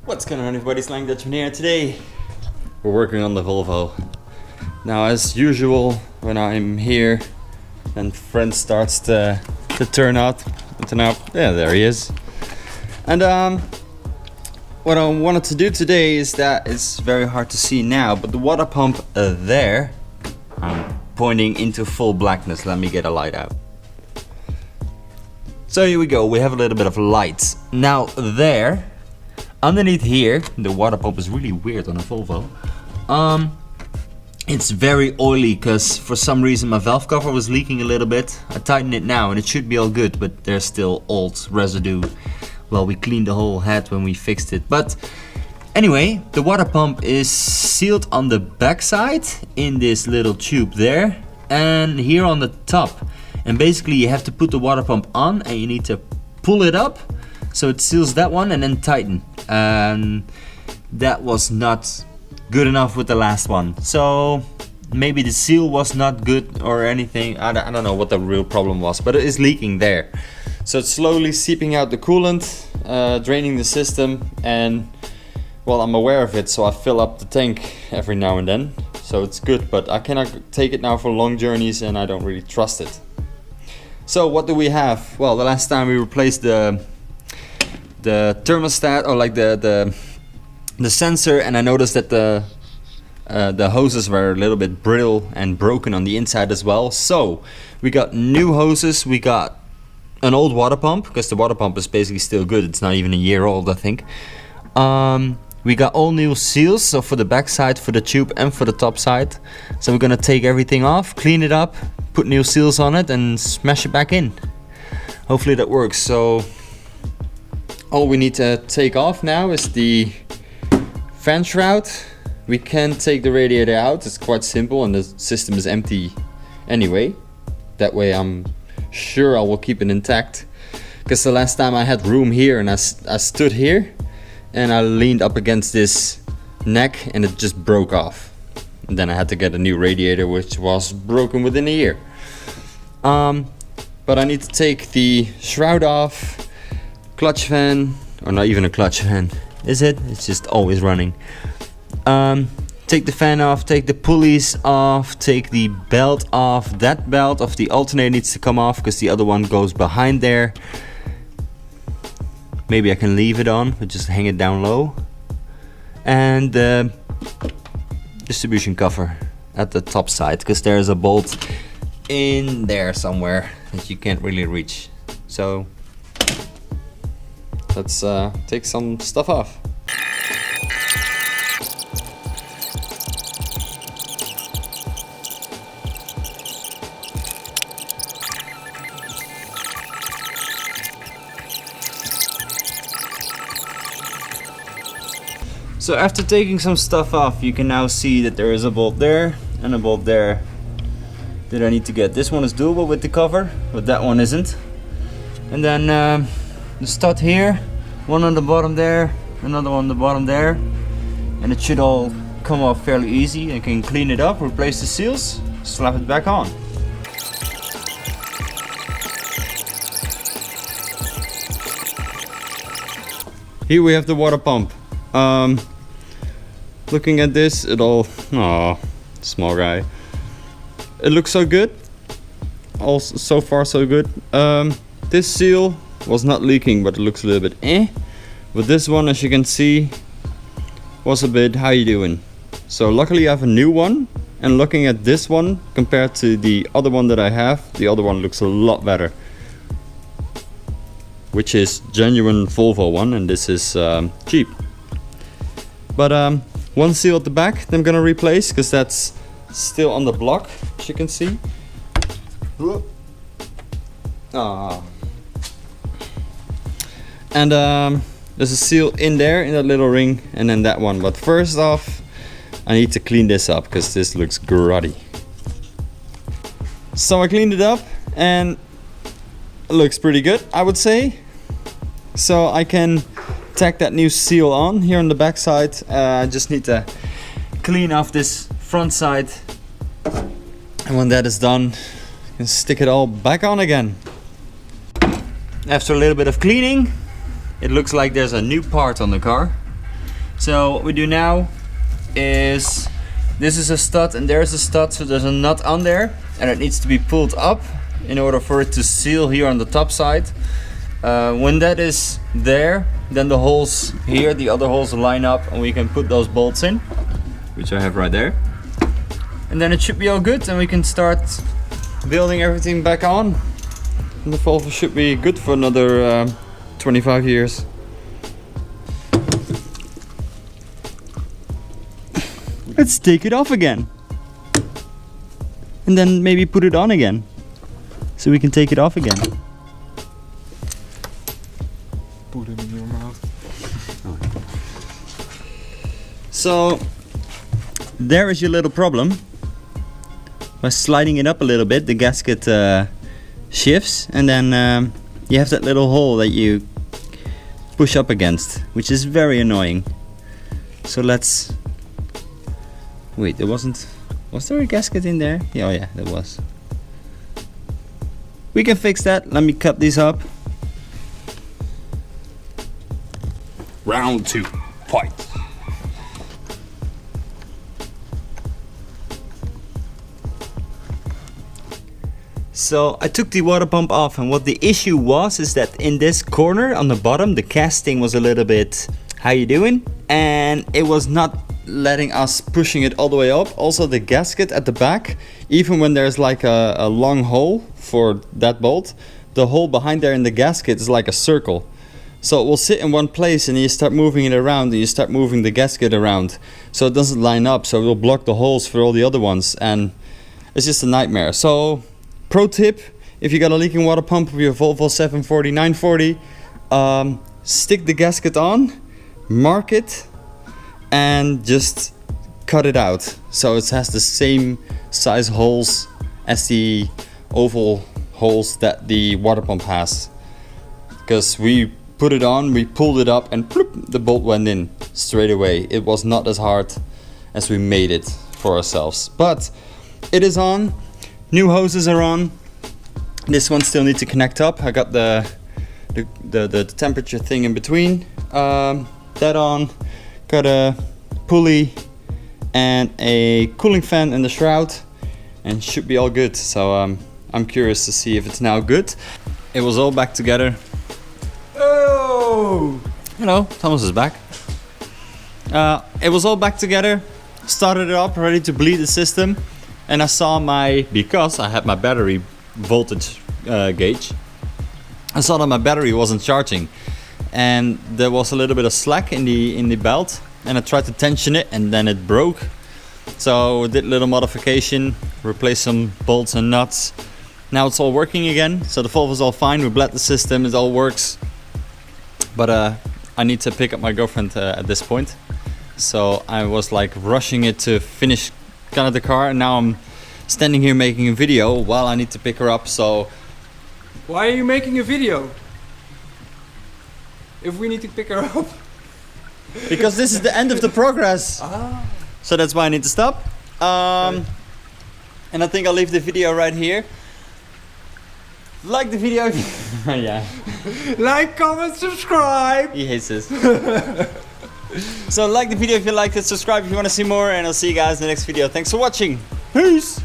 What's going on, everybody? Slang Dutchman here. Today we're working on the Volvo. Now, as usual, when I'm here and friend starts to turn out, yeah, there he is. And what I wanted to do today is that it's very hard to see now, but the water pump there, I'm pointing into full blackness. Let me get a light out. So here we go, we have a little bit of light. Now there, underneath here, the water pump is really weird on a Volvo. It's very oily because for some reason my valve cover was leaking a little bit. I tightened it now and it should be all good, but there's still old residue. Well, we cleaned the whole head when we fixed it. But anyway, the water pump is sealed on the backside in this little tube there and here on the top. And basically you have to put the water pump on and you need to pull it up so it seals that one and then tighten. That was not good enough with the last one. So maybe the seal was not good or anything. I don't know what the real problem was, but it is leaking there. So it's slowly seeping out the coolant, draining the system, and well, I'm aware of it, so I fill up the tank every now and then. So it's good, but I cannot take it now for long journeys and I don't really trust it. So what do we have? Well, the last time we replaced the thermostat, or like the sensor, and I noticed that the hoses were a little bit brittle and broken on the inside as well. So we got new hoses, we got an old water pump, because the water pump is basically still good. It's not even a year old, I think. We got all new seals, so for the back side, for the tube and for the top side. So we're gonna take everything off, clean it up, put new seals on it and smash it back in. Hopefully that works. So all we need to take off now is the fan shroud. We can take the radiator out, it's quite simple and the system is empty anyway. That way I'm sure I will keep it intact. Because the last time I had room here and I stood here and I leaned up against this neck and it just broke off. And then I had to get a new radiator, which was broken within a year. But I need to take the shroud off, clutch fan, or not even a clutch fan, is it? It's just always running. Take the fan off, take the pulleys off, take the belt off. That belt of the alternator needs to come off because the other one goes behind there. Maybe I can leave it on, but just hang it down low. And the distribution cover at the top side, because there's a bolt in there somewhere that you can't really reach. So let's take some stuff off. So after taking some stuff off, you can now see that there is a bolt there and a bolt there that I need to get. This one is doable with the cover, but that one isn't. And then the stud here, one on the bottom there, another one on the bottom there, and it should all come off fairly easy. I can clean it up, replace the seals, slap it back on. Here we have the water pump. Looking at this, it all, small guy. It looks so good. Also, so far so good. This seal was not leaking, but it looks a little bit But this one, as you can see, was a bit, how you doing? So luckily I have a new one, and looking at this one compared to the other one that I have, the other one looks a lot better. Which is genuine Volvo one, and this is cheap. But one seal at the back that I'm gonna replace, because that's still on the block, as you can see. And there's a seal in there, in that little ring, and then that one. But first off, I need to clean this up, because this looks grotty. So I cleaned it up, and it looks pretty good, I would say. So I can tack that new seal on here on the back side. I just need to clean off this front side, and when that is done, I can stick it all back on again. After a little bit of cleaning, it looks like there's a new part on the car. So what we do now is, this is a stud and there's a stud, so there's a nut on there and it needs to be pulled up in order for it to seal here on the top side. When that is there, then the holes here, the other holes line up and we can put those bolts in, which I have right there. And then it should be all good and we can start building everything back on. And the Volvo should be good for another 25 years. Let's take it off again. And then maybe put it on again. So we can take it off again. Put it in your mouth. So there is your little problem. By sliding it up a little bit, the gasket shifts, and then you have that little hole that you push up against, which is very annoying. So let's wait, was there a gasket in there? Yeah, oh yeah, there was. We can fix that. Let me cut these up. Round 2, fight. So I took the water pump off, and what the issue was is that in this corner on the bottom, the casting was a little bit, how you doing? And it was not letting us pushing it all the way up. Also the gasket at the back, even when there's like a long hole for that bolt, the hole behind there in the gasket is like a circle. So it will sit in one place and you start moving it around and you start moving the gasket around. So it doesn't line up, so it will block the holes for all the other ones and it's just a nightmare. So pro tip, if you got a leaking water pump with your Volvo 740, 940, stick the gasket on, mark it, and just cut it out so it has the same size holes as the oval holes that the water pump has. Because we put it on, we pulled it up and bloop, the bolt went in straight away. It was not as hard as we made it for ourselves, but it is on. New hoses are on. This one still needs to connect up. I got the temperature thing in between. That on. Got a pulley and a cooling fan in the shroud and should be all good. So I'm curious to see if it's now good. It was all back together. Oh! Hello, Thomas is back. It was all back together. Started it up, ready to bleed the system. And I saw because I had my battery voltage gauge, I saw that my battery wasn't charging. And there was a little bit of slack in the belt and I tried to tension it and then it broke. So did a little modification, replaced some bolts and nuts. Now it's all working again, so the Volvo's all fine. We bled the system, it all works. But I need to pick up my girlfriend at this point. So I was like rushing it to finish kind of the car, and now I'm standing here making a video while I need to pick her up. So why are you making a video if we need to pick her up? Because this is the end of the progress. So that's why I need to stop. Okay. And I think I'll leave the video right here. Like the video. Yeah. Like, comment, subscribe. He hates this. So like the video if you liked it, subscribe if you want to see more, and I'll see you guys in the next video. Thanks for watching. Peace.